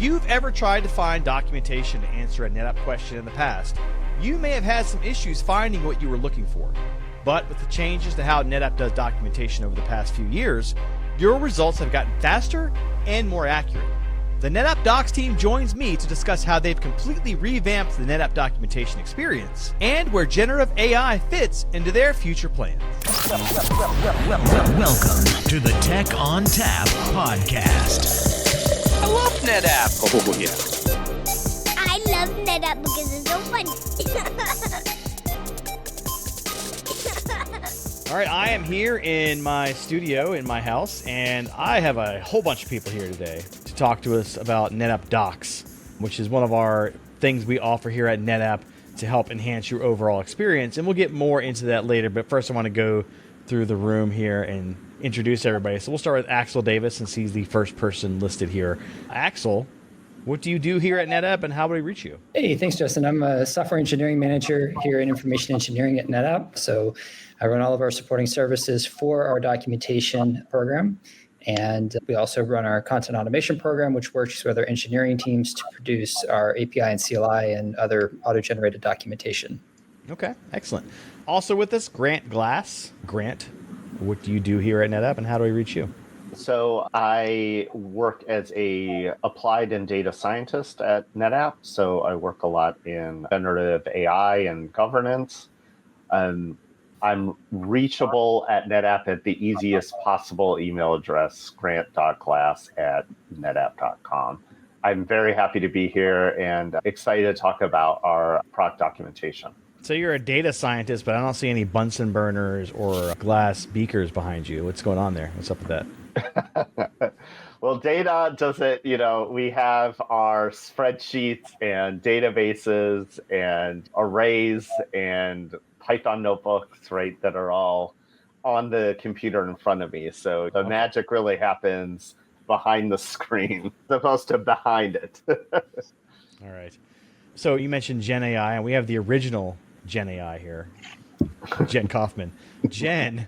you've ever tried to find documentation to answer a NetApp question in the past, you may have had some issues finding what you were looking for. But with the changes to how NetApp does documentation over the past few years, your results have gotten faster and more accurate. The NetApp Docs team joins me to discuss how they've completely revamped the NetApp documentation experience and where generative AI fits into their future plans. Welcome to the Tech ONTAP podcast. I love NetApp. Oh, yeah. I love NetApp because it's so fun. All right, I am here in my studio in my house, and I have a whole bunch of people here today to talk to us about NetApp Docs, which is one of our things we offer here at NetApp to help enhance your overall experience. And we'll get more into that later, but first I want to go through the room here and introduce everybody. So we'll start with Aksel Davis, since he's the first person listed here. Aksel, what do you do here at NetApp, and how do we reach you? Hey, thanks, Justin. I'm a software engineering manager here in information engineering at NetApp. So I run all of our supporting services for our documentation program. And we also run our content automation program, which works with our engineering teams to produce our API and CLI and other auto-generated documentation. Okay, excellent. Also with us, Grant Glass. Grant, what do you do here at NetApp, and how do we reach you? So I work as a applied and data scientist at NetApp. So I work a lot in generative AI and governance. I'm reachable at NetApp at the easiest possible email address, grant.glass@netapp.com. I'm very happy to be here and excited to talk about our product documentation. So you're a data scientist, but I don't see any Bunsen burners or glass beakers behind you. What's going on there? What's up with that? Well, data doesn't, we have our spreadsheets and databases and arrays and Python notebooks, right, that are all on the computer in front of me. So the magic really happens behind the screen, as opposed to behind it. All right. So you mentioned Gen AI, and we have the original Gen AI here, Jen Kaufman. Jen,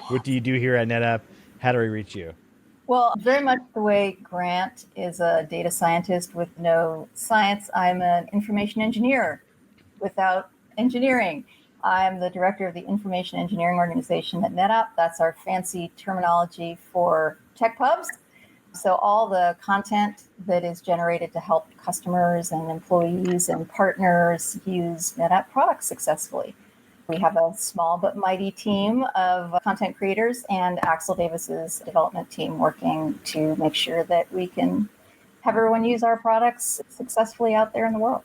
what do you do here at NetApp? How do we reach you? Well, very much the way Grant is a data scientist with no science, I'm an information engineer without engineering. I'm the director of the information engineering organization at NetApp. That's our fancy terminology for tech pubs. So all the content that is generated to help customers and employees and partners use NetApp products successfully. We have a small but mighty team of content creators and Aksel Davis's development team working to make sure that we can have everyone use our products successfully out there in the world.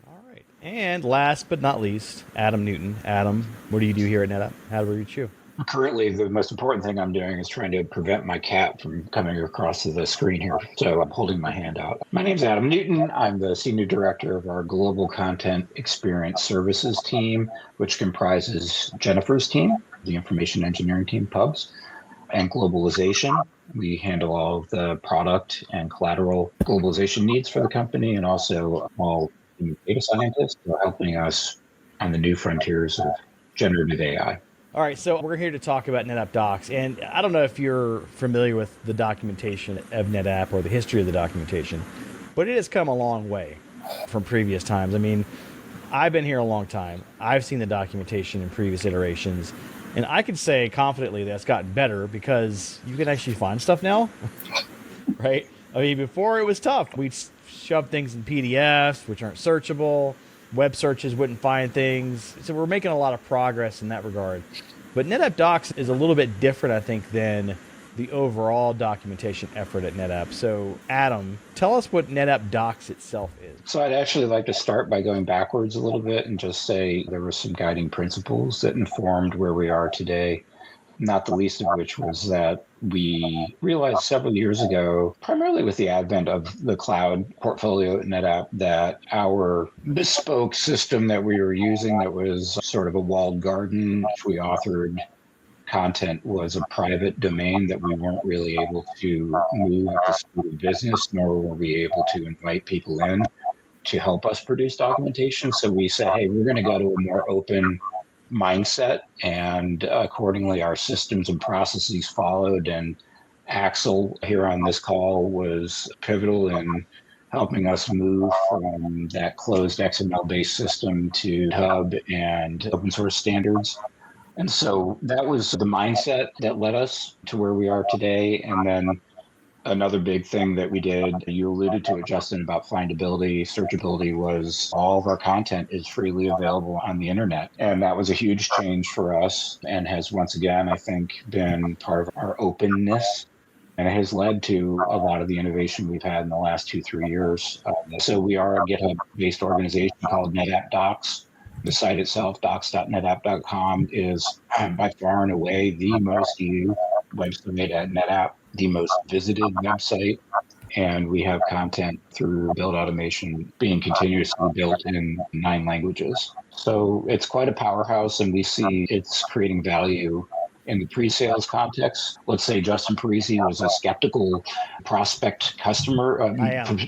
All right. And last but not least, Adam Newton. Adam, what do you do here at NetApp? How do we reach you? Currently, the most important thing I'm doing is trying to prevent my cat from coming across the screen here. So I'm holding my hand out. My name's Adam Newton. I'm the Senior Director of our Global Content Experience Services team, which comprises Jennifer's team, the Information Engineering team, pubs, and globalization. We handle all of the product and collateral globalization needs for the company, and also all data scientists who are helping us on the new frontiers of generative AI. All right, so we're here to talk about NetApp Docs, and I don't know if you're familiar with the documentation of NetApp or the history of the documentation, but it has come a long way from previous times. I mean, I've been here a long time. I've seen the documentation in previous iterations, and I can say confidently that it's gotten better because you can actually find stuff now, right? I mean, before it was tough. We'd shove things in PDFs, which aren't searchable. Web searches wouldn't find things. So we're making a lot of progress in that regard. But NetApp Docs is a little bit different, I think, than the overall documentation effort at NetApp. So, Adam, tell us what NetApp Docs itself is. So I'd actually like to start by going backwards a little bit and just say there were some guiding principles that informed where we are today, not the least of which was that we realized several years ago, primarily with the advent of the cloud portfolio at NetApp, that our bespoke system that we were using that was sort of a walled garden, which we authored content, was a private domain that we weren't really able to move at the speed of business, nor were we able to invite people in to help us produce documentation. So we said, hey, we're going to go to a more open mindset, and accordingly our systems and processes followed. And Aksel here on this call was pivotal in helping us move from that closed XML-based system to Hub and open source standards. And so that was the mindset that led us to where we are today. And then another big thing that we did, you alluded to it, Justin, about findability, searchability, was all of our content is freely available on the internet. And that was a huge change for us and has once again, I think, been part of our openness. And it has led to a lot of the innovation we've had in the last 2-3 years. So we are a GitHub-based organization called NetApp Docs. The site itself, docs.netapp.com, is by far and away the most used website at NetApp, the most visited website. And we have content through build automation being continuously built in 9 languages. So it's quite a powerhouse, and we see it's creating value in the pre-sales context. Let's say Justin Parisi was a skeptical prospect customer,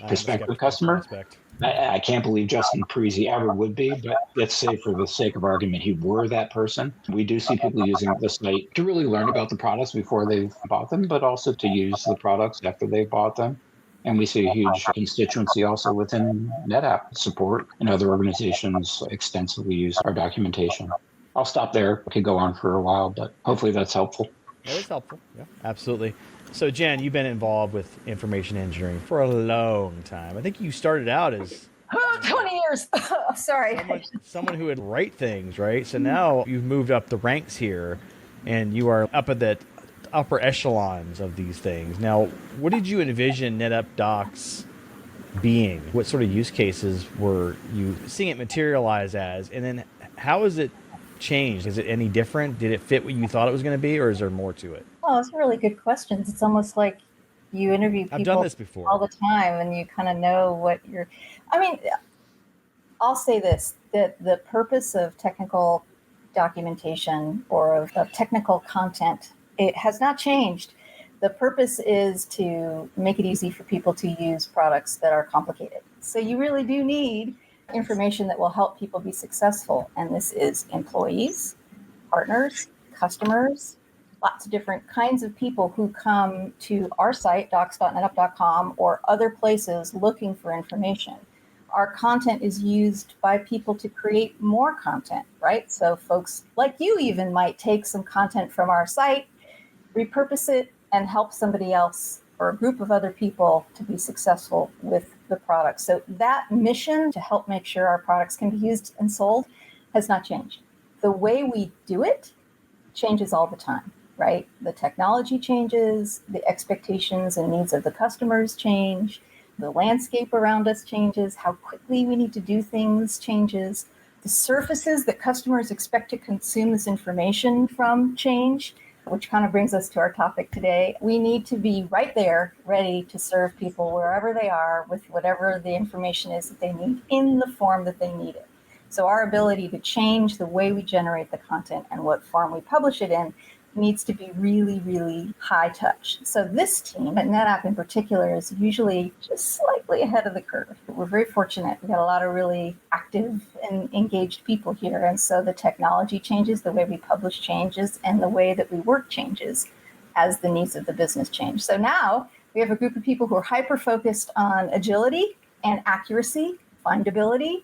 prospective customer. Prospect. I can't believe Justin Parisi ever would be, but let's say for the sake of argument, he were that person. We do see people using the site to really learn about the products before they've bought them, but also to use the products after they've bought them. And we see a huge constituency also within NetApp support, and other organizations extensively use our documentation. I'll stop there. I could go on for a while, but hopefully that's helpful. That is helpful. Yeah, absolutely. So, Jen, you've been involved with information engineering for a long time. I think you started out as 20 years. Sorry. someone who would write things, right? So now you've moved up the ranks here, and you are up at the upper echelons of these things. Now, what did you envision NetApp Docs being? What sort of use cases were you seeing it materialize as? And then how has it changed? Is it any different? Did it fit what you thought it was going to be, or is there more to it? Oh, it's really good questions. It's almost like you interview people I've done this before all the time, and you kind of know what you're. I mean, I'll say this: that the purpose of technical documentation or of technical content, it has not changed. The purpose is to make it easy for people to use products that are complicated. So you really do need information that will help people be successful. And this is employees, partners, customers, lots of different kinds of people who come to our site, docs.netapp.com, or other places looking for information. Our content is used by people to create more content, right? So folks like you even might take some content from our site, repurpose it, and help somebody else or a group of other people to be successful with the product. So that mission to help make sure our products can be used and sold has not changed. The way we do it changes all the time, right? The technology changes, the expectations and needs of the customers change, the landscape around us changes, how quickly we need to do things changes, the surfaces that customers expect to consume this information from change, which kind of brings us to our topic today. We need to be right there, ready to serve people wherever they are with whatever the information is that they need in the form that they need it. So our ability to change the way we generate the content and what form we publish it in needs to be really, really high touch. So this team at NetApp in particular is usually just slightly ahead of the curve. We're very fortunate. We've got a lot of really active and engaged people here. And so the technology changes, the way we publish changes, and the way that we work changes as the needs of the business change. So now we have a group of people who are hyper-focused on agility and accuracy, findability.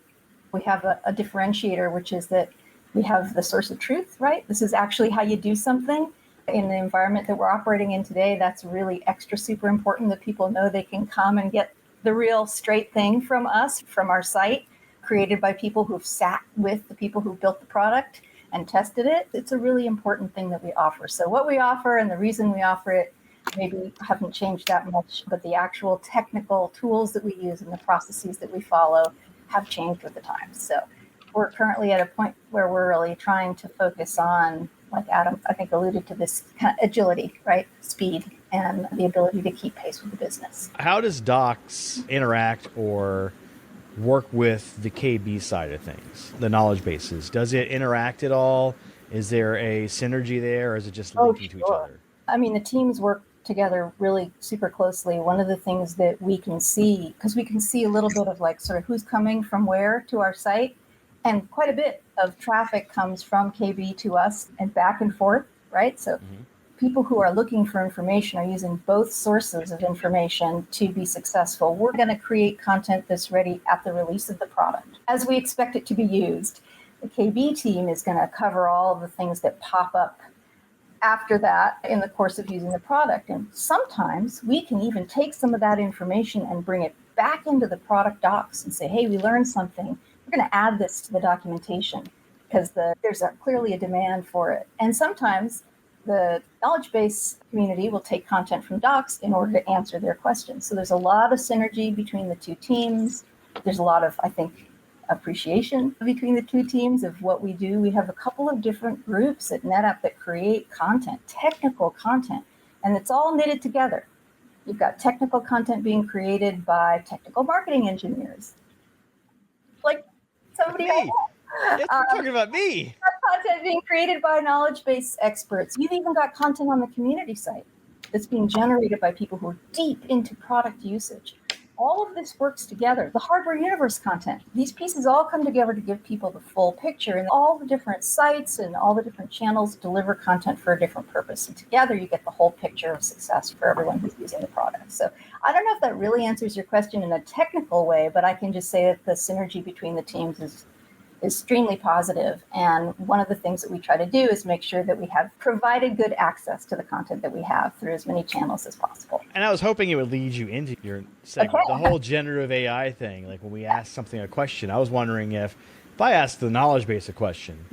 We have a differentiator, which is that we have the source of truth, right? This is actually how you do something in the environment that we're operating in today. That's really extra super important that people know they can come and get the real straight thing from us, from our site, created by people who've sat with the people who built the product and tested it. It's a really important thing that we offer. So what we offer and the reason we offer it maybe haven't changed that much, but the actual technical tools that we use and the processes that we follow have changed with the times. So we're currently at a point where we're really trying to focus on, like Adam, I think, alluded to, this kind of agility, right? Speed and the ability to keep pace with the business. How does Docs interact or work with the KB side of things, the knowledge bases? Does it interact at all? Is there a synergy there, or is it just linking to each other? I mean, the teams work together really super closely. One of the things that we can see, because we can see a little bit of like sort of who's coming from where to our site, and quite a bit of traffic comes from KB to us and back and forth, right? So people who are looking for information are using both sources of information to be successful, we're going to create content that's ready at the release of the product as we expect it to be used. The KB team is going to cover all of the things that pop up after that in the course of using the product. And sometimes we can even take some of that information and bring it back into the product docs and say, hey, we learned something. We're going to add this to the documentation because there's clearly a demand for it. And sometimes the knowledge base community will take content from docs in order to answer their questions. So there's a lot of synergy between the two teams. There's a lot of, I think, appreciation between the two teams of what we do. We have a couple of different groups at NetApp that create content, technical content, and it's all knitted together. You've got technical content being created by technical marketing engineers, like somebody else. Yes, we're talking about me. Content being created by knowledge base experts. You've even got content on the community site that's being generated by people who are deep into product usage. All of this works together. The hardware universe content, these pieces all come together to give people the full picture, and all the different sites and all the different channels deliver content for a different purpose. And together you get the whole picture of success for everyone who's using the product. So I don't know if that really answers your question in a technical way, but I can just say that the synergy between the teams is extremely positive. And one of the things that we try to do is make sure that we have provided good access to the content that we have through as many channels as possible. And I was hoping it would lead you into your segment, the whole generative AI thing. Like when we ask something a question, I was wondering if I ask the knowledge base a question,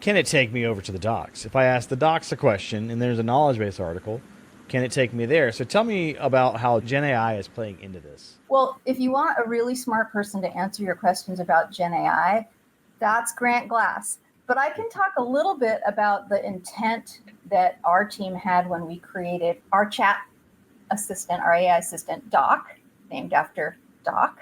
can it take me over to the docs? If I ask the docs a question and there's a knowledge base article, can it take me there? So tell me about how Gen AI is playing into this. Well, if you want a really smart person to answer your questions about Gen AI, that's Grant Glass. But I can talk a little bit about the intent that our team had when we created our chat assistant, our AI assistant, Doc, named after Doc,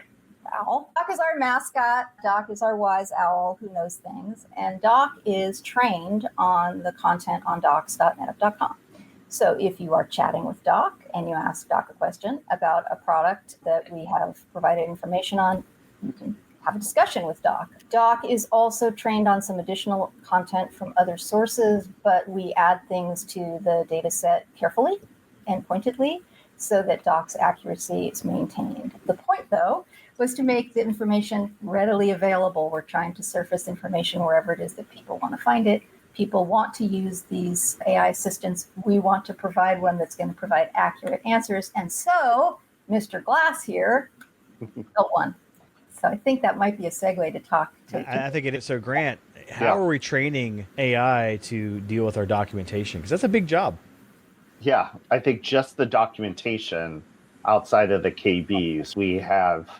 owl. Doc is our mascot. Doc is our wise owl who knows things. And Doc is trained on the content on docs.netapp.com. So if you are chatting with Doc and you ask Doc a question about a product that we have provided information on, you can have a discussion with Doc. Doc is also trained on some additional content from other sources, but we add things to the data set carefully and pointedly so that Doc's accuracy is maintained. The point, though, was to make the information readily available. We're trying to surface information wherever it is that people want to find it. People want to use these AI assistants. We want to provide one that's going to provide accurate answers. And so Mr. Glass here built one. So I think that might be a segue to talk to. I think it is. So Grant, how are we training AI to deal with our documentation? Because that's a big job. Yeah, I think just the documentation outside of the KBs, we have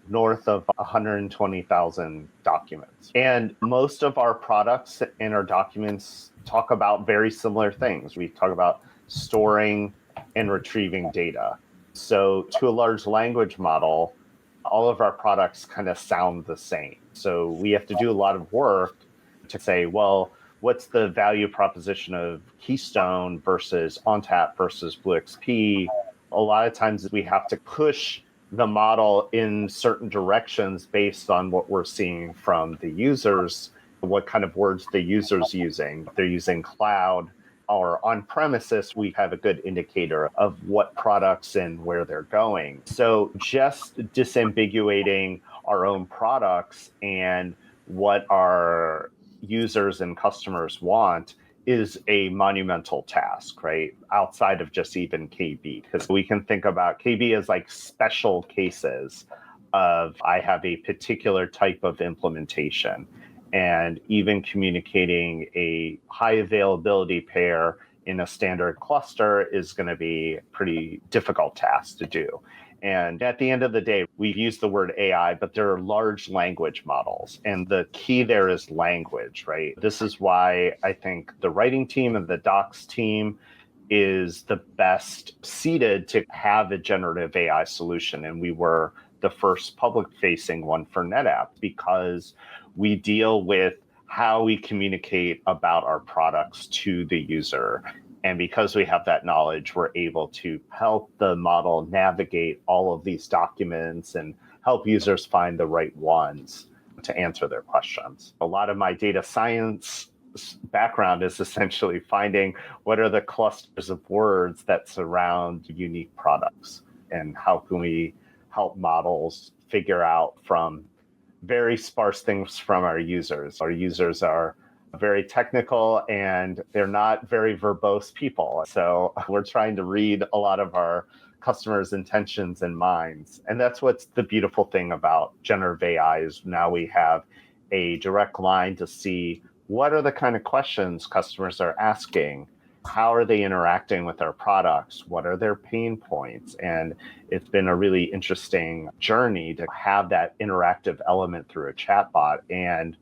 north of 120,000 documents. And most of our products and our documents talk about very similar things. We talk about storing and retrieving data. So to a large language model, all of our products kind of sound the same. So we have to do a lot of work to say, well, what's the value proposition of Keystone versus ONTAP versus BlueXP? A lot of times we have to push the model in certain directions based on what we're seeing from the users, what kind of words the user's using. If they're using cloud or on premises, we have a good indicator of what products and where they're going. So just disambiguating our own products and what our users and customers want is a monumental task, right? Outside of just even KB, because we can think about KB as like special cases of I have a particular type of implementation. And even communicating a high availability pair in a standard cluster is going to be a pretty difficult task to do. And at the end of the day, we've used the word AI, but there are large language models. And the key there is language, right? This is why I think the writing team and the docs team is the best seated to have a generative AI solution. And we were the first public-facing one for NetApp because we deal with how we communicate about our products to the user. And because we have that knowledge, we're able to help the model navigate all of these documents and help users find the right ones to answer their questions. A lot of my data science background is essentially finding what are the clusters of words that surround unique products, and how can we help models figure out from very sparse things from our users. Our users are very technical and they're not very verbose people. So we're trying to read a lot of our customers' intentions and minds. And that's what's the beautiful thing about generative AI is now we have a direct line to see what are the kind of questions customers are asking. How are they interacting with our products? What are their pain points? And it's been a really interesting journey to have that interactive element through a chatbot. And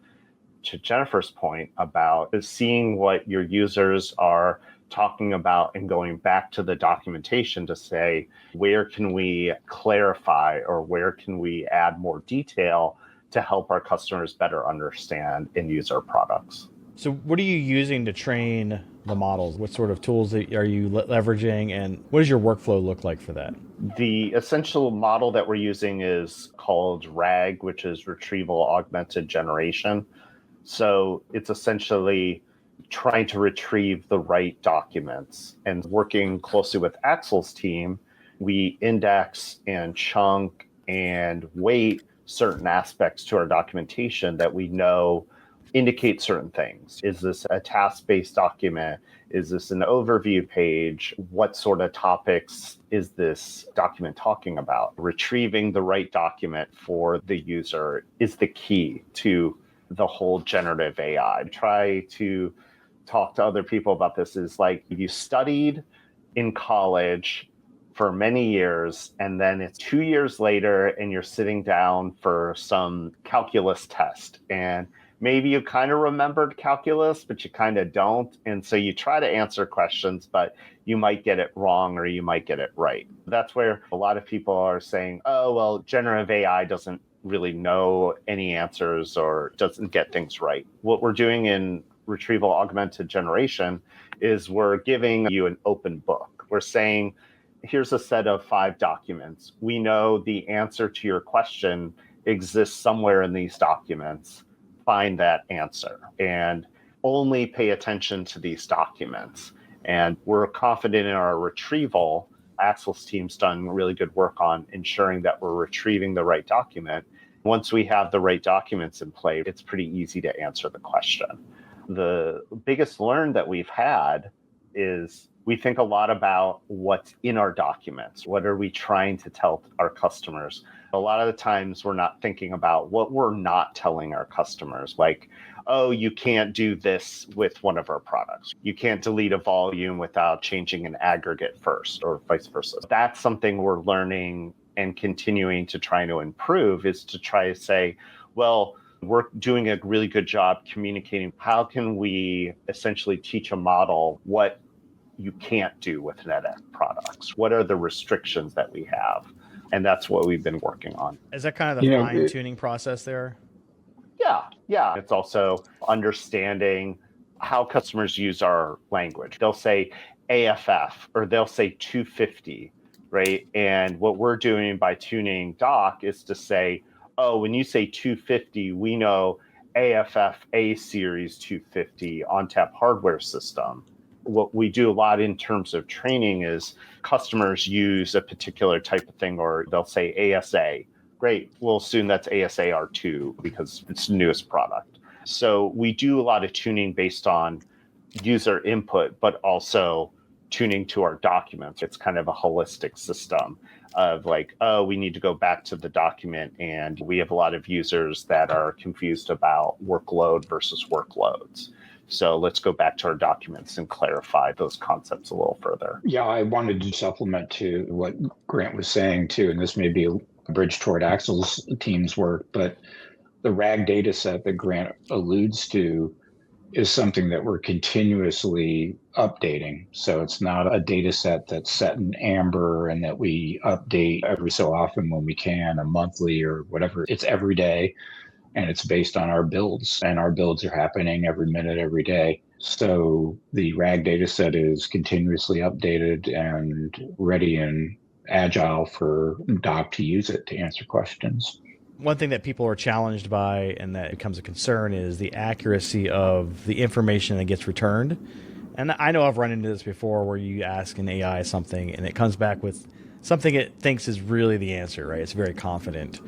to Jennifer's point about seeing what your users are talking about and going back to the documentation to say, where can we clarify or where can we add more detail to help our customers better understand and use our products? So what are you using to train the models? What sort of tools are you leveraging, and what does your workflow look like for that? The essential model that we're using is called RAG, which is Retrieval Augmented Generation. So it's essentially trying to retrieve the right documents. And working closely with Aksel's team, we index and chunk and weight certain aspects to our documentation that we know indicate certain things. Is this a task-based document? Is this an overview page? What sort of topics is this document talking about? Retrieving the right document for the user is the key to the whole generative AI. Try to talk to other people about this is like you studied in college for many years, and then it's 2 years later and you're sitting down for some calculus test. And maybe you kind of remembered calculus, but you kind of don't. And so you try to answer questions, but you might get it wrong or you might get it right. That's where a lot of people are saying, oh, well, generative AI doesn't really know any answers or doesn't get things right. What we're doing in Retrieval Augmented Generation is we're giving you an open book. We're saying, here's a set of 5 documents. We know the answer to your question exists somewhere in these documents. Find that answer and only pay attention to these documents. And we're confident in our retrieval. Aksel's team's done really good work on ensuring that we're retrieving the right document. Once we have the right documents in play, it's pretty easy to answer the question. The biggest learn that we've had is we think a lot about what's in our documents. What are we trying to tell our customers? A lot of the times we're not thinking about what we're not telling our customers, like, oh, you can't do this with one of our products. You can't delete a volume without changing an aggregate first, or vice versa. That's something we're learning and continuing to try to improve, is to try to say, well, we're doing a really good job communicating. How can we essentially teach a model what you can't do with NetApp products? What are the restrictions that we have? And that's what we've been working on. Is that kind of the fine-tuning process there? Yeah. It's also understanding how customers use our language. They'll say AFF or they'll say 250, right? And what we're doing by tuning doc is to say, oh, when you say 250, we know AFF A series 250 ONTAP hardware system. What we do a lot in terms of training is customers use a particular type of thing, or they'll say ASA. Great, we'll assume that's ASA R2 because it's the newest product. So we do a lot of tuning based on user input, but also tuning to our documents. It's kind of a holistic system of like, oh, we need to go back to the document, and we have a lot of users that are confused about workload versus workloads. So let's go back to our documents and clarify those concepts a little further. Yeah, I wanted to supplement to what Grant was saying too, and this may be a bridge toward Aksel's team's work, but the RAG data set that Grant alludes to is something that we're continuously updating. So it's not a data set that's set in amber and that we update every so often when we can, a monthly or whatever. It's every day. And it's based on our builds, and our builds are happening every minute, every day. So the RAG data set is continuously updated and ready and agile for Doc to use it to answer questions. One thing that people are challenged by and that becomes a concern is the accuracy of the information that gets returned. And I know I've run into this before where you ask an AI something and it comes back with something it thinks is really the answer, right? It's very confident.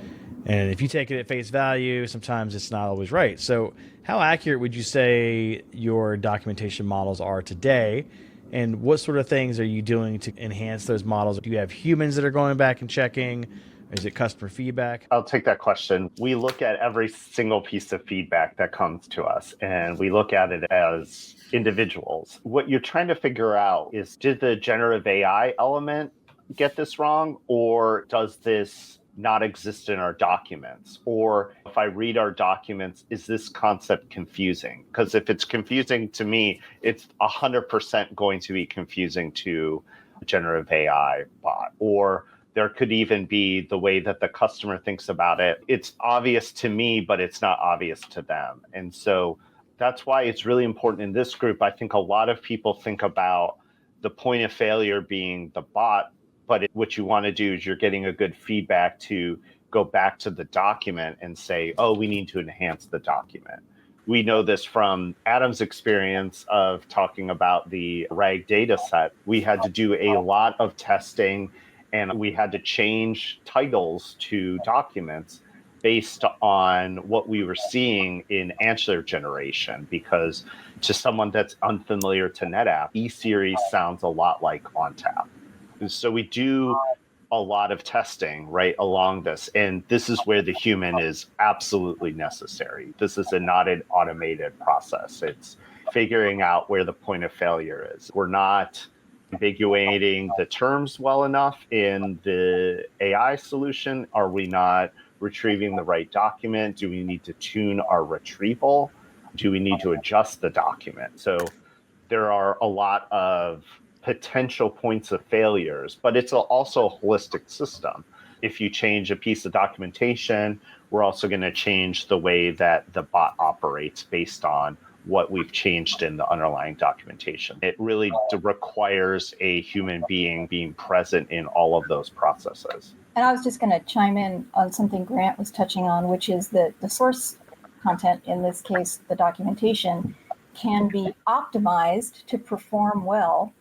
And if you take it at face value, sometimes it's not always right. So how accurate would you say your documentation models are today? And what sort of things are you doing to enhance those models? Do you have humans that are going back and checking? Is it customer feedback? I'll take that question. We look at every single piece of feedback that comes to us, and we look at it as individuals. What you're trying to figure out is, did the generative AI element get this wrong, or does this not exist in our documents? Or if I read our documents, is this concept confusing? Because if it's confusing to me, it's 100% going to be confusing to a generative AI bot. Or there could even be the way that the customer thinks about it. It's obvious to me, but it's not obvious to them. And so that's why it's really important in this group. I think a lot of people think about the point of failure being the bot, but what you want to do is you're getting a good feedback to go back to the document and say, oh, we need to enhance the document. We know this from Adam's experience of talking about the RAG data set. We had to do a lot of testing, and we had to change titles to documents based on what we were seeing in answer generation, because to someone that's unfamiliar to NetApp, E-Series sounds a lot like ONTAP. And so we do a lot of testing right along this, and this is where the human is absolutely necessary. This is not an automated process. It's figuring out where the point of failure is. We're not ambiguating the terms well enough in the AI solution? Are we not retrieving the right document? Do we need to tune our retrieval? Do we need to adjust the document? So there are a lot of potential points of failures, but it's also a holistic system. If you change a piece of documentation, we're also going to change the way that the bot operates based on what we've changed in the underlying documentation. It really requires a human being present in all of those processes. And I was just going to chime in on something Grant was touching on, which is that the source content, in this case, the documentation, can be optimized to perform well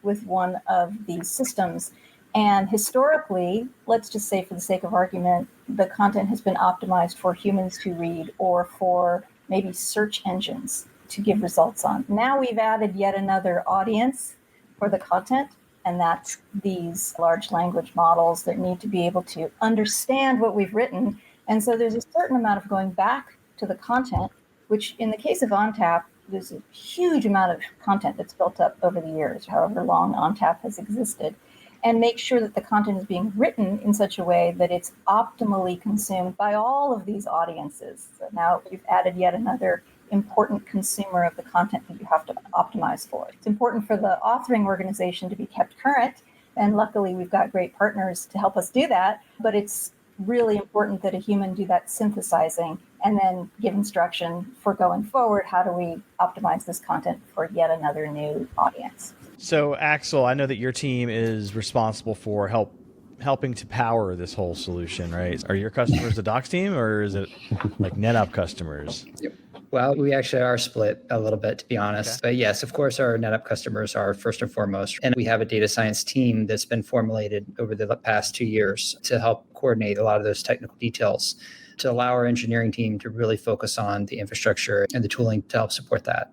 with one of these systems. And historically, let's just say for the sake of argument, the content has been optimized for humans to read or for maybe search engines to give results on. Now we've added yet another audience for the content, and that's these large language models that need to be able to understand what we've written. And so there's a certain amount of going back to the content, which in the case of ONTAP, there's a huge amount of content that's built up over the years, however long ONTAP has existed, and make sure that the content is being written in such a way that it's optimally consumed by all of these audiences. So now you've added yet another important consumer of the content that you have to optimize for. It's important for the authoring organization to be kept current, and luckily we've got great partners to help us do that, but it's really important that a human do that synthesizing and then give instruction for going forward. How do we optimize this content for yet another new audience? So, Aksel, I know that your team is responsible for helping to power this whole solution, right? Are your customers the Docs team, or is it like NetApp customers? Yep. Well, we actually are split a little bit, to be honest. Okay. But yes, of course, our NetApp customers are first and foremost. And we have a data science team that's been formulated over the past 2 years to help coordinate a lot of those technical details, to allow our engineering team to really focus on the infrastructure and the tooling to help support that.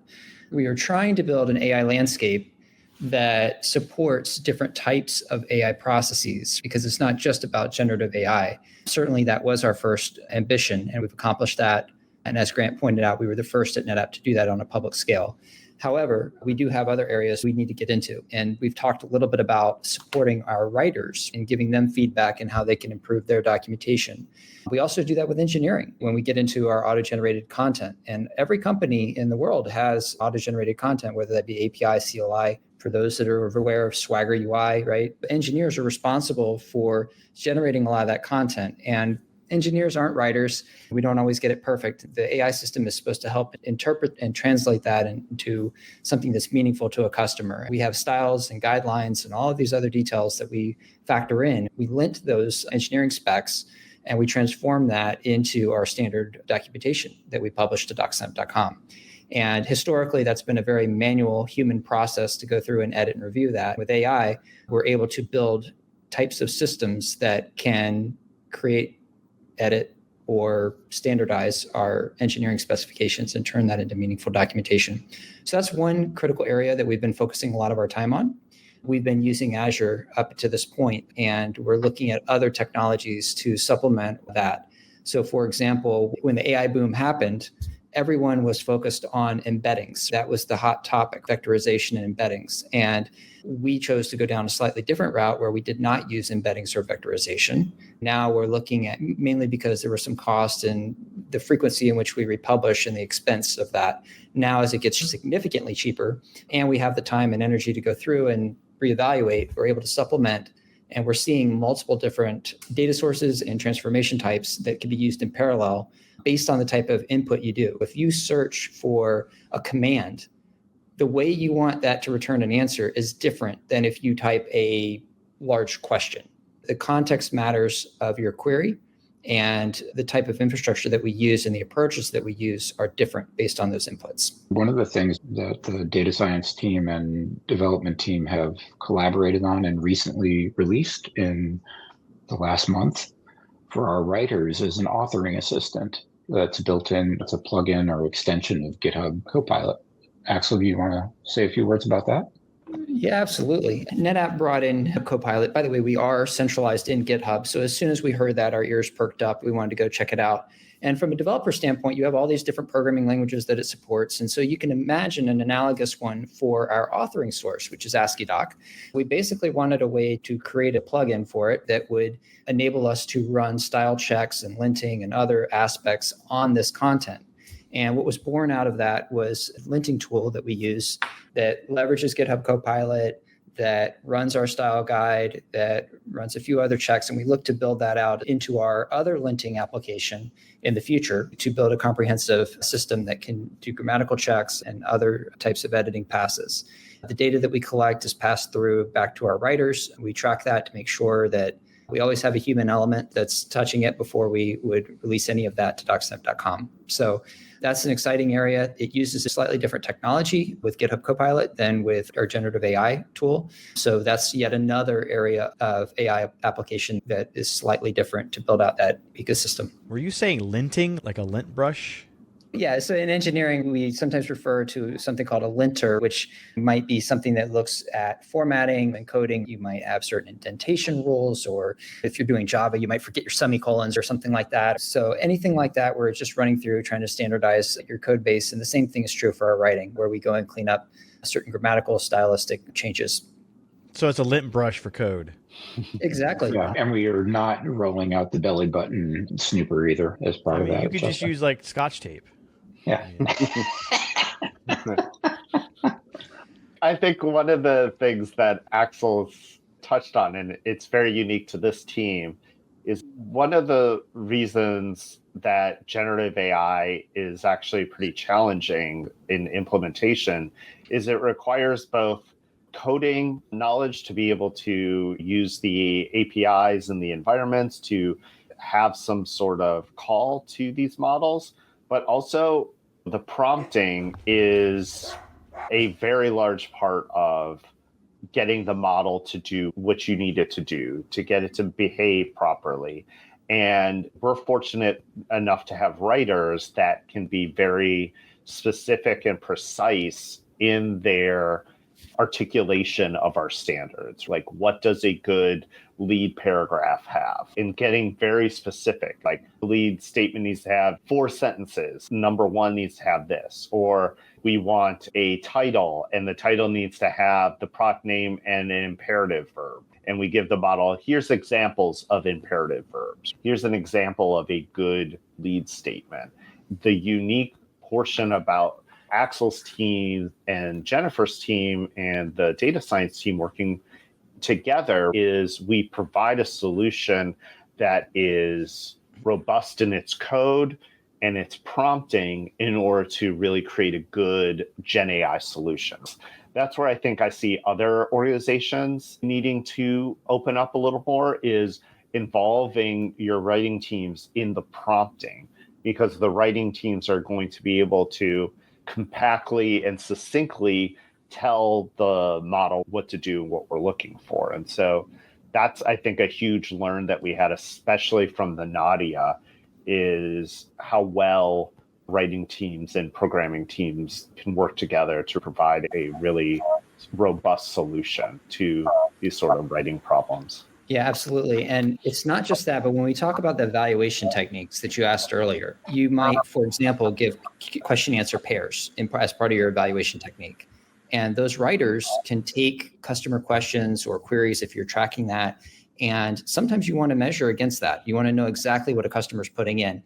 We are trying to build an AI landscape that supports different types of AI processes, because it's not just about generative AI. Certainly that was our first ambition, and we've accomplished that. And as Grant pointed out, we were the first at NetApp to do that on a public scale. However, we do have other areas we need to get into. And we've talked a little bit about supporting our writers and giving them feedback and how they can improve their documentation. We also do that with engineering when we get into our auto-generated content. And every company in the world has auto-generated content, whether that be API, CLI. For those that are aware of Swagger UI, right? Engineers are responsible for generating a lot of that content. And engineers aren't writers. We don't always get it perfect. The AI system is supposed to help interpret and translate that into something that's meaningful to a customer. We have styles and guidelines and all of these other details that we factor in. We lint those engineering specs and we transform that into our standard documentation that we publish to docsnap.com. And historically, that's been a very manual human process to go through and edit and review that. With AI, we're able to build types of systems that can create, edit, or standardize our engineering specifications and turn that into meaningful documentation. So that's one critical area that we've been focusing a lot of our time on. We've been using Azure up to this point, and we're looking at other technologies to supplement that. So for example, when the AI boom happened, everyone was focused on embeddings. That was the hot topic, vectorization and embeddings. And we chose to go down a slightly different route where we did not use embeddings or vectorization. Now we're looking at, mainly because there was some cost in the frequency in which we republish and the expense of that. Now, as it gets significantly cheaper and we have the time and energy to go through and reevaluate, we're able to supplement. And we're seeing multiple different data sources and transformation types that can be used in parallel based on the type of input you do. If you search for a command, the way you want that to return an answer is different than if you type a large question. The context matters of your query, and the type of infrastructure that we use and the approaches that we use are different based on those inputs. One of the things that the data science team and development team have collaborated on and recently released in the last month for our writers is an authoring assistant that's built in. It's a plugin or extension of GitHub Copilot. Aksel, do you want to say a few words about that? Yeah, absolutely. NetApp brought in Copilot. By the way, we are centralized in GitHub. So as soon as we heard that, our ears perked up. We wanted to go check it out. And from a developer standpoint, you have all these different programming languages that it supports. And so you can imagine an analogous one for our authoring source, which is AsciiDoc. We basically wanted a way to create a plugin for it that would enable us to run style checks and linting and other aspects on this content. And what was born out of that was a linting tool that we use that leverages GitHub Copilot, that runs our style guide, that runs a few other checks. And we look to build that out into our other linting application in the future to build a comprehensive system that can do grammatical checks and other types of editing passes. The data that we collect is passed through back to our writers. We track that to make sure that we always have a human element that's touching it before we would release any of that to docsnap.com. So that's an exciting area. It uses a slightly different technology with GitHub Copilot than with our generative AI tool. So that's yet another area of AI application that is slightly different to build out that ecosystem. Were you saying linting, like a lint brush? Yeah, so in engineering, we sometimes refer to something called a linter, which might be something that looks at formatting and coding. You might have certain indentation rules, or if you're doing Java, you might forget your semicolons or something like that. So anything like that, where it's just running through, trying to standardize your code base. And the same thing is true for our writing, where we go and clean up certain grammatical, stylistic changes. So it's a lint brush for code. Exactly. Yeah, and we are not rolling out the belly button snooper either as part of that. You could just use like Scotch tape. Yeah. I think one of the things that Aksel's touched on, and it's very unique to this team, is one of the reasons that generative AI is actually pretty challenging in implementation is it requires both coding knowledge to be able to use the APIs and the environments to have some sort of call to these models, but also the prompting is a very large part of getting the model to do what you need it to do, to get it to behave properly. And we're fortunate enough to have writers that can be very specific and precise in their articulation of our standards. Like, what does a good lead paragraph have? In getting very specific, like the lead statement needs to have 4 sentences. Number 1 needs to have this, or we want a title and the title needs to have the product name and an imperative verb. And we give the model, here's examples of imperative verbs. Here's an example of a good lead statement. The unique portion about Aksel's team and Jennifer's team and the data science team working together is we provide a solution that is robust in its code and its prompting in order to really create a good Gen AI solution. That's where I think I see other organizations needing to open up a little more, is involving your writing teams in the prompting, because the writing teams are going to be able to compactly and succinctly tell the model what to do, what we're looking for. And so that's, I think, a huge learn that we had, especially from the Nadia, is how well writing teams and programming teams can work together to provide a really robust solution to these sort of writing problems. Yeah, absolutely. And it's not just that, but when we talk about the evaluation techniques that you asked earlier, you might, for example, give question answer pairs as part of your evaluation technique. And those writers can take customer questions or queries if you're tracking that. And sometimes you want to measure against that. You want to know exactly what a customer's putting in.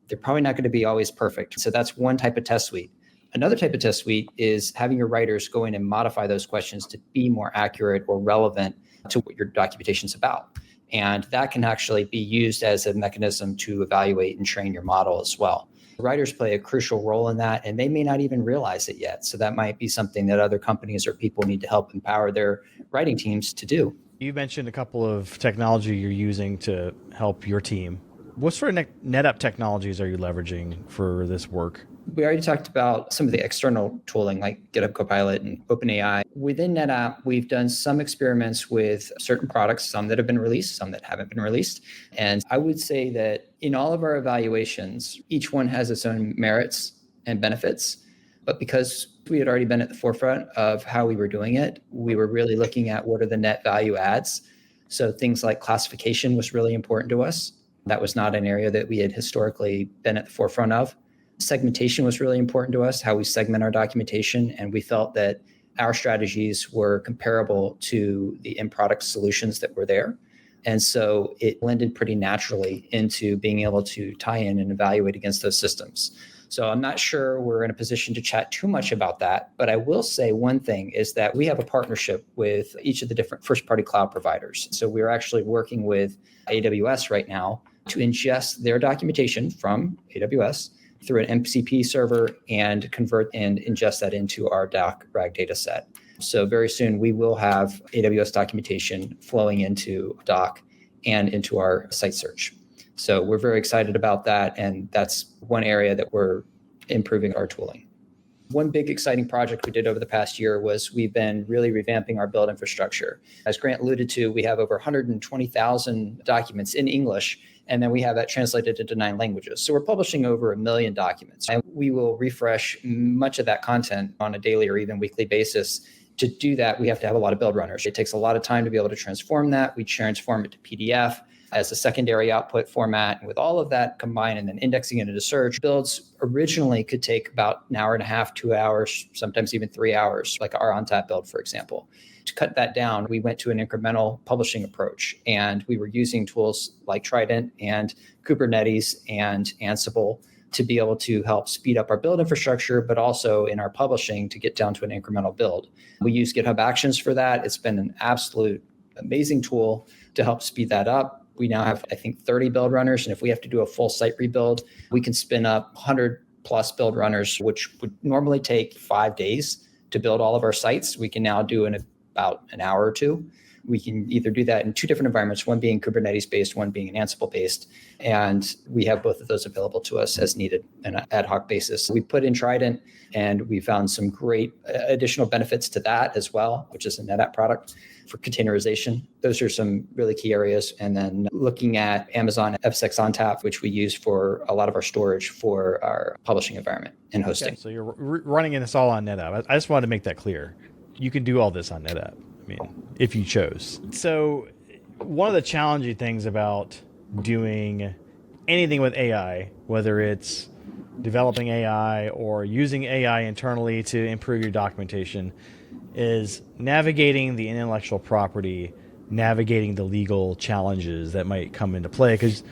They're probably not going to be always perfect. So that's one type of test suite. Another type of test suite is having your writers go in and modify those questions to be more accurate or relevant to what your documentation is about. And that can actually be used as a mechanism to evaluate and train your model as well. Writers play a crucial role in that, and they may not even realize it yet. So that might be something that other companies or people need to help empower their writing teams to do. You mentioned a couple of technology you're using to help your team. What sort of NetApp technologies are you leveraging for this work? We already talked about some of the external tooling like GitHub Copilot and OpenAI. Within NetApp, we've done some experiments with certain products, some that have been released, some that haven't been released. And I would say that in all of our evaluations, each one has its own merits and benefits. But because we had already been at the forefront of how we were doing it, we were really looking at what are the net value adds. So things like classification was really important to us. That was not an area that we had historically been at the forefront of. Segmentation was really important to us, how we segment our documentation. And we felt that our strategies were comparable to the end product solutions that were there. And so it blended pretty naturally into being able to tie in and evaluate against those systems. So I'm not sure we're in a position to chat too much about that, but I will say one thing is that we have a partnership with each of the different first-party cloud providers. So we're actually working with AWS right now to ingest their documentation from AWS through an MCP server and convert and ingest that into our doc RAG data set. So very soon we will have AWS documentation flowing into Doc and into our site search. So we're very excited about that. And that's one area that we're improving our tooling. One big exciting project we did over the past year was we've been really revamping our build infrastructure. As Grant alluded to, we have over 120,000 documents in English, and then we have that translated into 9 languages. So we're publishing over 1 million documents, and we will refresh much of that content on a daily or even weekly basis. To do that, we have to have a lot of build runners. It takes a lot of time to be able to transform that. We transform it to PDF as a secondary output format. And with all of that combined and then indexing it into search, builds originally could take about an hour and a half, 2 hours, sometimes even 3 hours, like our ONTAP build, for example. To cut that down, we went to an incremental publishing approach, and we were using tools like Trident and Kubernetes and Ansible to be able to help speed up our build infrastructure, but also in our publishing to get down to an incremental build. We use GitHub Actions for that. It's been an absolute amazing tool to help speed that up. We now have, I think, 30 build runners. And if we have to do a full site rebuild, we can spin up 100 plus build runners, which would normally take 5 days to build all of our sites. We can now do in about an hour or two. We can either do that in 2 different environments, one being Kubernetes-based, one being an Ansible-based. And we have both of those available to us as needed on an ad hoc basis. We put in Trident, and we found some great additional benefits to that as well, which is a NetApp product for containerization. Those are some really key areas. And then looking at Amazon F6 ONTAP, which we use for a lot of our storage for our publishing environment and hosting. Okay, so you're running this all on NetApp. I just wanted to make that clear. You can do all this on NetApp. I mean, if you chose. So one of the challenging things about doing anything with AI, whether it's developing AI or using AI internally to improve your documentation, is navigating the intellectual property, navigating the legal challenges that might come into play, because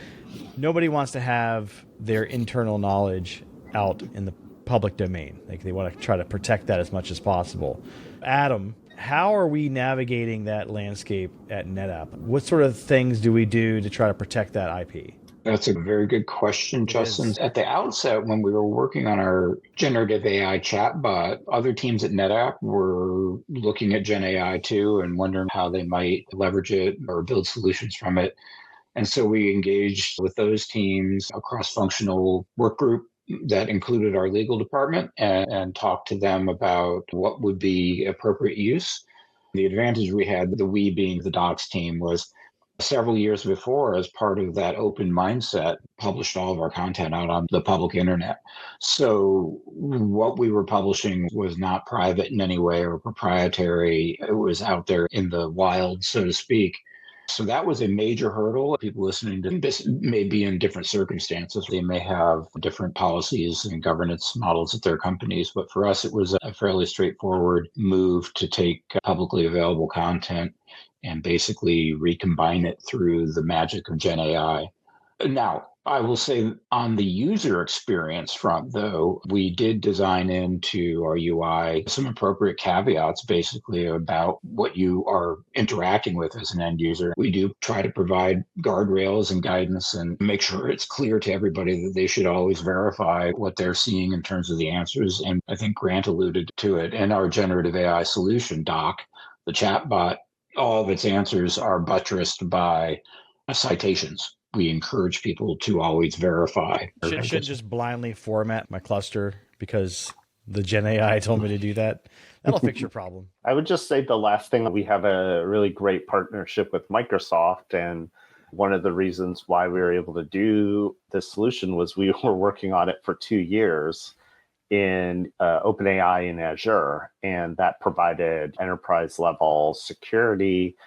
nobody wants to have their internal knowledge out in the public domain. Like, they want to try to protect that as much as possible. Adam, how are we navigating that landscape at NetApp? What sort of things do we do to try to protect that IP? That's a very good question, Justin. At the outset, when we were working on our generative AI chatbot, other teams at NetApp were looking at Gen AI too and wondering how they might leverage it or build solutions from it. And so we engaged with those teams, a cross-functional work group that included our legal department, and talked to them about what would be appropriate use. The advantage we had, the we being the docs team, was several years before, as part of that open mindset, published all of our content out on the public internet. So what we were publishing was not private in any way or proprietary. It was out there in the wild, so to speak. So that was a major hurdle. People listening to this may be in different circumstances. They may have different policies and governance models at their companies. But for us, it was a fairly straightforward move to take publicly available content and basically recombine it through the magic of Gen AI. Now, I will say on the user experience front, though, we did design into our UI some appropriate caveats, basically, about what you are interacting with as an end user. We do try to provide guardrails and guidance and make sure it's clear to everybody that they should always verify what they're seeing in terms of the answers. And I think Grant alluded to it in our generative AI solution, Doc, the chatbot. All of its answers are buttressed by citations. We encourage people to always verify. Should just blindly format my cluster because the Gen AI told me to do that. That'll fix your problem. I would just say the last thing, we have a really great partnership with Microsoft. And one of the reasons why we were able to do this solution was we were working on it for 2 years in OpenAI in Azure. And that provided enterprise level security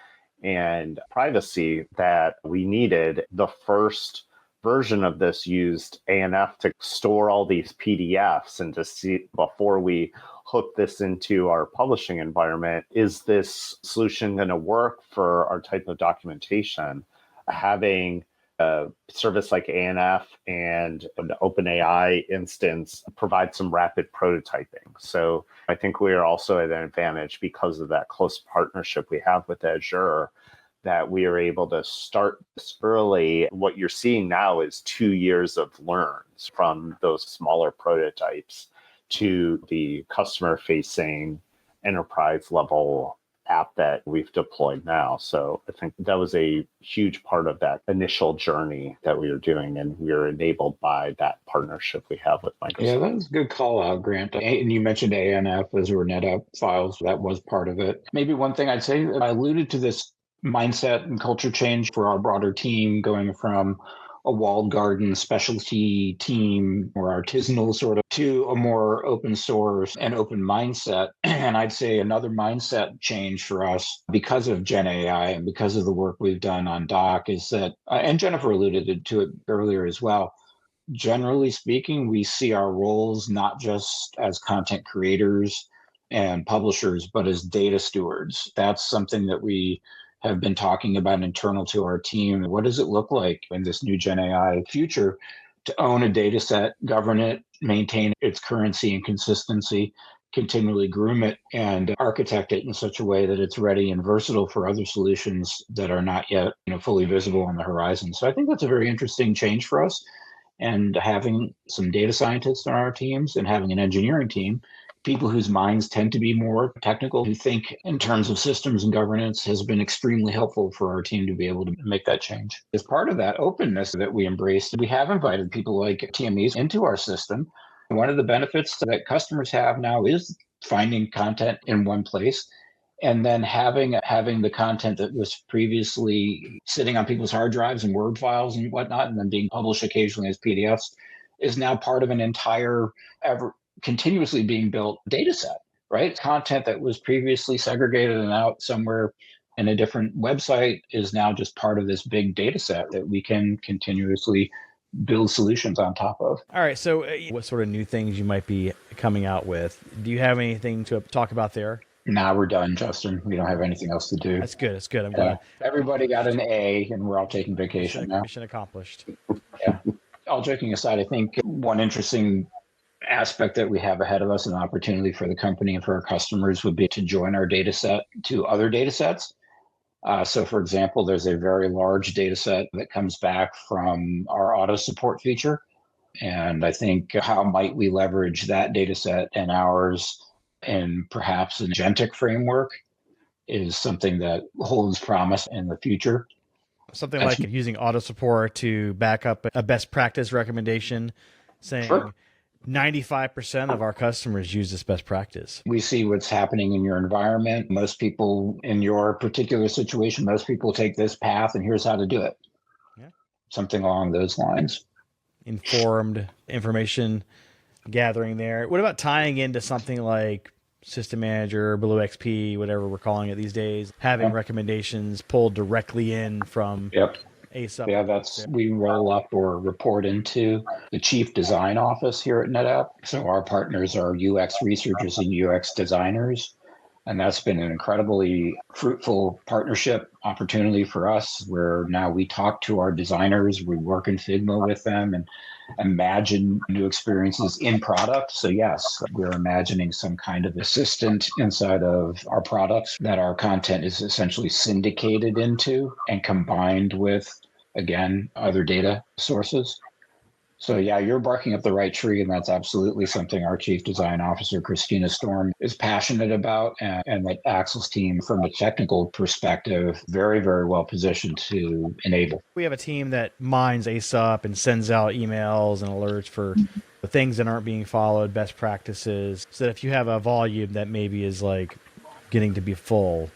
and privacy that we needed. The first version of this used ANF to store all these PDFs and to see, before we hook this into our publishing environment, is this solution going to work for our type of documentation? Having a service like ANF and an OpenAI instance provide some rapid prototyping. So I think we are also at an advantage because of that close partnership we have with Azure, that we are able to start this early. What you're seeing now is 2 years of learns from those smaller prototypes to the customer-facing enterprise level app that we've deployed now. So I think that was a huge part of that initial journey that we were doing, and we are enabled by that partnership we have with Microsoft. Yeah, that was a good call out, Grant. And you mentioned ANF, those were NetApp files. That was part of it. Maybe one thing I'd say, I alluded to this mindset and culture change for our broader team, going from a walled garden specialty team or artisanal sort of to a more open source and open mindset. And I'd say another mindset change for us because of Gen AI and because of the work we've done on Doc is that, and Jennifer alluded to it earlier as well, generally speaking, we see our roles not just as content creators and publishers, but as data stewards. That's something that we have been talking about internal to our team. What does it look like in this new Gen AI future to own a data set, govern it, maintain its currency and consistency, continually groom it, and architect it in such a way that it's ready and versatile for other solutions that are not yet, fully visible on the horizon. So I think that's a very interesting change for us. And having some data scientists on our teams and having an engineering team, people whose minds tend to be more technical, who think in terms of systems and governance, has been extremely helpful for our team to be able to make that change. As part of that openness that we embraced, we have invited people like TMEs into our system. One of the benefits that customers have now is finding content in one place, and then having the content that was previously sitting on people's hard drives and Word files and whatnot, and then being published occasionally as PDFs, is now part of an entire continuously being built data set, right? Content that was previously segregated and out somewhere in a different website is now just part of this big data set that we can continuously build solutions on top of. All right. So what sort of new things you might be coming out with? Do you have anything to talk about there? Now we're done, Justin. We don't have anything else to do. That's good. That's good. I'm glad. Everybody got an A, and we're all taking vacation now. Mission accomplished. Yeah. All joking aside, I think one interesting aspect that we have ahead of us, an opportunity for the company and for our customers, would be to join our data set to other data sets. So for example, there's a very large data set that comes back from our auto support feature. And I think how might we leverage that data set and ours and perhaps an agentic framework is something that holds promise in the future. Something like using auto support to back up a best practice recommendation, saying Sure. 95% of our customers use this best practice. We see what's happening in your environment. Most people in your particular situation, most people take this path, and here's how to do it. Yeah. Something along those lines. Informed information gathering there. What about tying into something like System Manager, Blue XP, whatever we're calling it these days, having recommendations pulled directly in from ASUP? Yeah, we roll up or report into the Chief Design Office here at NetApp. So our partners are UX researchers and UX designers. And that's been an incredibly fruitful partnership opportunity for us, where now we talk to our designers, we work in Figma with them and imagine new experiences in product. So yes, we're imagining some kind of assistant inside of our products that our content is essentially syndicated into and combined with, again, other data sources. So yeah, you're barking up the right tree, and that's absolutely something our Chief Design Officer, Christina Storm, is passionate about, and that Aksel's team, from a technical perspective, very, very well positioned to enable. We have a team that mines ASUP and sends out emails and alerts for the things that aren't being followed, best practices, so that if you have a volume that maybe is like getting to be full,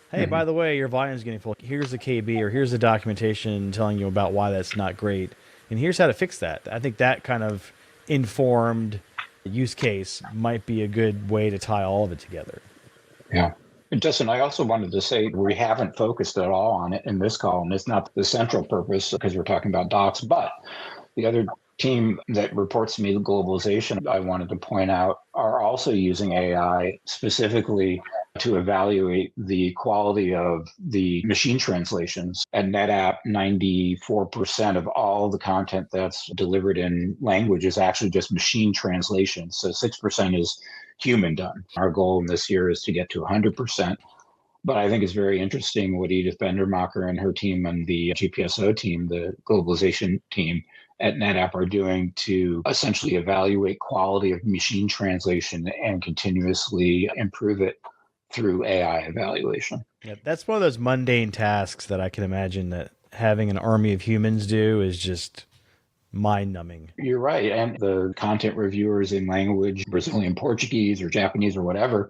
hey, by the way, your volume is getting full. Here's the KB or here's the documentation telling you about why that's not great. And here's how to fix that. I think that kind of informed use case might be a good way to tie all of it together. Yeah. And Justin, I also wanted to say we haven't focused at all on it in this call, and it's not the central purpose because we're talking about docs, but the other team that reports to me, the globalization, I wanted to point out, are also using AI specifically to evaluate the quality of the machine translations. At NetApp, 94% of all the content that's delivered in language is actually just machine translation. So 6% is human done. Our goal in this year is to get to 100%. But I think it's very interesting what Edith Bendermacher and her team and the GPSO team, the globalization team at NetApp, are doing to essentially evaluate quality of machine translation and continuously improve it through AI evaluation. Yeah, that's one of those mundane tasks that I can imagine that having an army of humans do is just mind-numbing. You're right. And the content reviewers in language, Brazilian Portuguese or Japanese or whatever,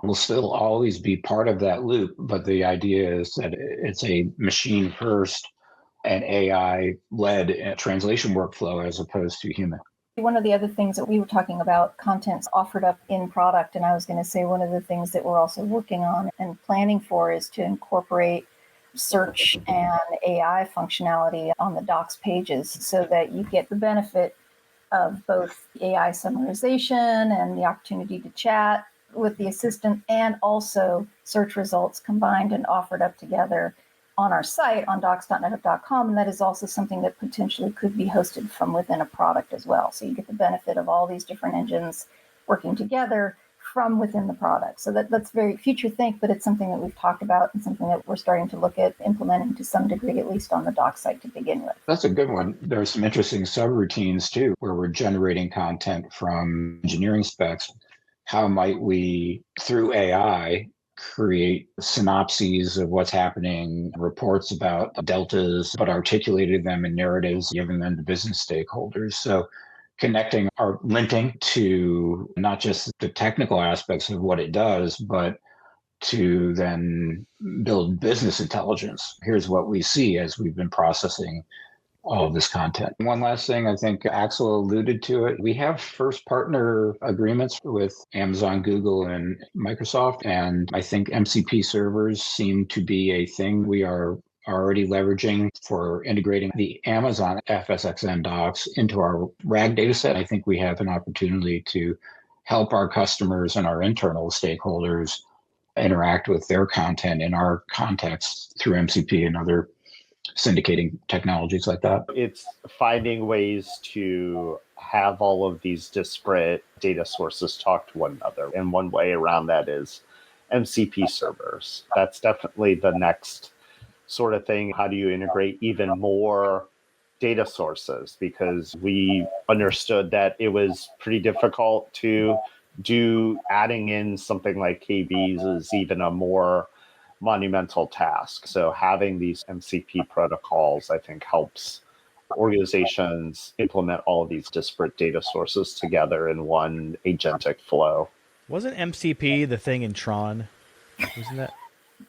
will still always be part of that loop. But the idea is that it's a machine first and AI led translation workflow as opposed to human. One of the other things that we were talking about, content's offered up in product, and I was going to say one of the things that we're also working on and planning for is to incorporate search and AI functionality on the docs pages so that you get the benefit of both AI summarization and the opportunity to chat with the assistant and also search results combined and offered up together on our site on docs.netapp.com. And that is also something that potentially could be hosted from within a product as well. So you get the benefit of all these different engines working together from within the product. So that's very future think, but it's something that we've talked about and something that we're starting to look at implementing to some degree, at least on the docs site to begin with. That's a good one. There are some interesting subroutines too, where we're generating content from engineering specs. How might we, through AI, create synopses of what's happening, reports about deltas, but articulated them in narratives, giving them to business stakeholders. So connecting our linting to not just the technical aspects of what it does, but to then build business intelligence. Here's what we see as we've been processing all of this content. One last thing, I think Aksel alluded to it. We have first partner agreements with Amazon, Google, and Microsoft. And I think MCP servers seem to be a thing we are already leveraging for integrating the Amazon FSxN docs into our RAG dataset. I think we have an opportunity to help our customers and our internal stakeholders interact with their content in our context through MCP and other syndicating technologies like that. It's finding ways to have all of these disparate data sources talk to one another. And one way around that is MCP servers. That's definitely the next sort of thing. How do you integrate even more data sources? Because we understood that it was pretty difficult to do adding in something like KBs is even a more monumental task. So having these MCP protocols, I think, helps organizations implement all of these disparate data sources together in one agentic flow. Wasn't MCP the thing in Tron? Wasn't that?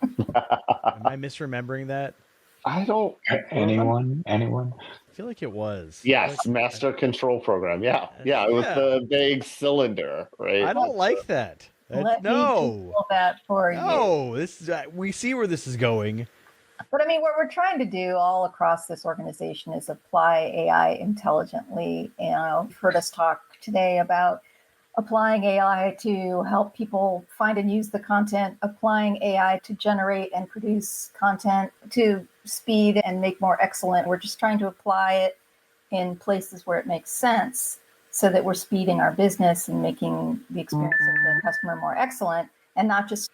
Am I misremembering that? I don't. Anyone? I feel like it was. Yes, master control program. Yeah. It was the big cylinder, right? I don't like that. Let me Google that for you. No, this is, we see where this is going. But I mean, what we're trying to do all across this organization is apply AI intelligently. You've heard us talk today about applying AI to help people find and use the content, applying AI to generate and produce content to speed and make more excellent. We're just trying to apply it in places where it makes sense so that we're speeding our business and making the experience of the customer more excellent, and not just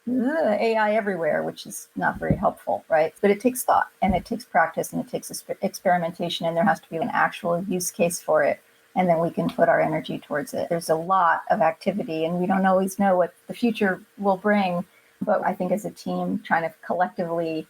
AI everywhere, which is not very helpful, right? But it takes thought and it takes practice and it takes experimentation, and there has to be an actual use case for it. And then we can put our energy towards it. There's a lot of activity, and we don't always know what the future will bring. But I think as a team, trying to collectively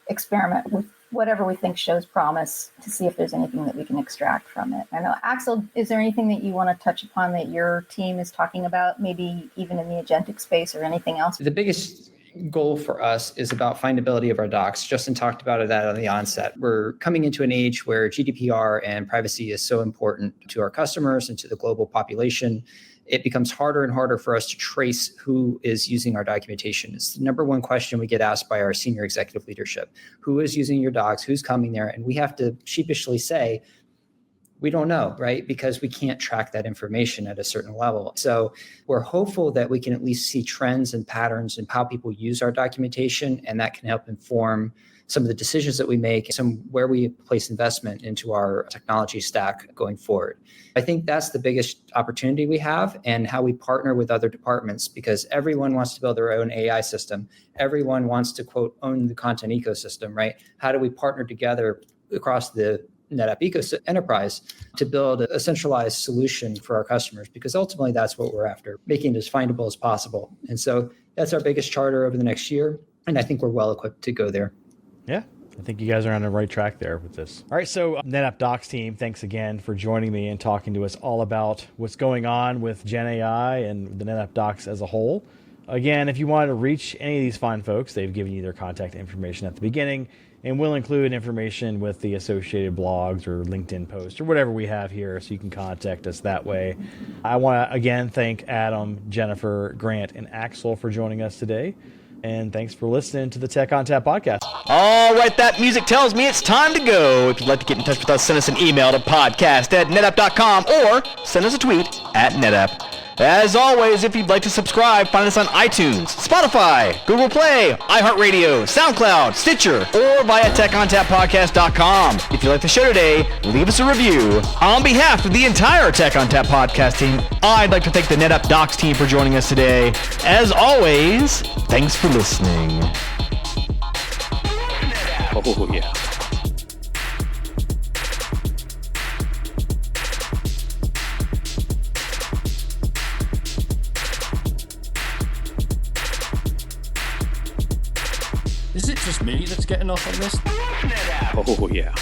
experiment with whatever we think shows promise to see if there's anything that we can extract from it. I know, Aksel, is there anything that you want to touch upon that your team is talking about, maybe even in the agentic space or anything else? The biggest goal for us is about findability of our docs. Justin talked about that on the onset. We're coming into an age where GDPR and privacy is so important to our customers and to the global population. It becomes harder and harder for us to trace who is using our documentation. It's the number one question we get asked by our senior executive leadership. Who is using your docs? Who's coming there? And we have to sheepishly say, we don't know, right? Because we can't track that information at a certain level. So we're hopeful that we can at least see trends and patterns in how people use our documentation, and that can help inform some of the decisions that we make, some where we place investment into our technology stack going forward. I think that's the biggest opportunity we have, and how we partner with other departments, because everyone wants to build their own AI system. Everyone wants to, quote, own the content ecosystem, right? How do we partner together across the NetApp ecosystem enterprise to build a centralized solution for our customers? Because ultimately that's what we're after, making it as findable as possible. And so that's our biggest charter over the next year. And I think we're well equipped to go there. Yeah, I think you guys are on the right track there with this. All right, so NetApp Docs team, thanks again for joining me and talking to us all about what's going on with Gen AI and the NetApp Docs as a whole. Again, if you wanted to reach any of these fine folks, they've given you their contact information at the beginning, and we'll include information with the associated blogs or LinkedIn posts or whatever we have here, so you can contact us that way. I want to, again, thank Adam, Jennifer, Grant, and Aksel for joining us today. And thanks for listening to the Tech on Tap podcast. All right, that music tells me it's time to go. If you'd like to get in touch with us, send us an email to podcast@netapp.com or send us a tweet @netapp. As always, if you'd like to subscribe, find us on iTunes, Spotify, Google Play, iHeartRadio, SoundCloud, Stitcher, or via TechOnTapPodcast.com. If you like the show today, leave us a review. On behalf of the entire Tech on Tap podcast team, I'd like to thank the NetApp Docs team for joining us today. As always, thanks for listening. Oh, yeah. Is it just me that's getting off on this? Oh, yeah.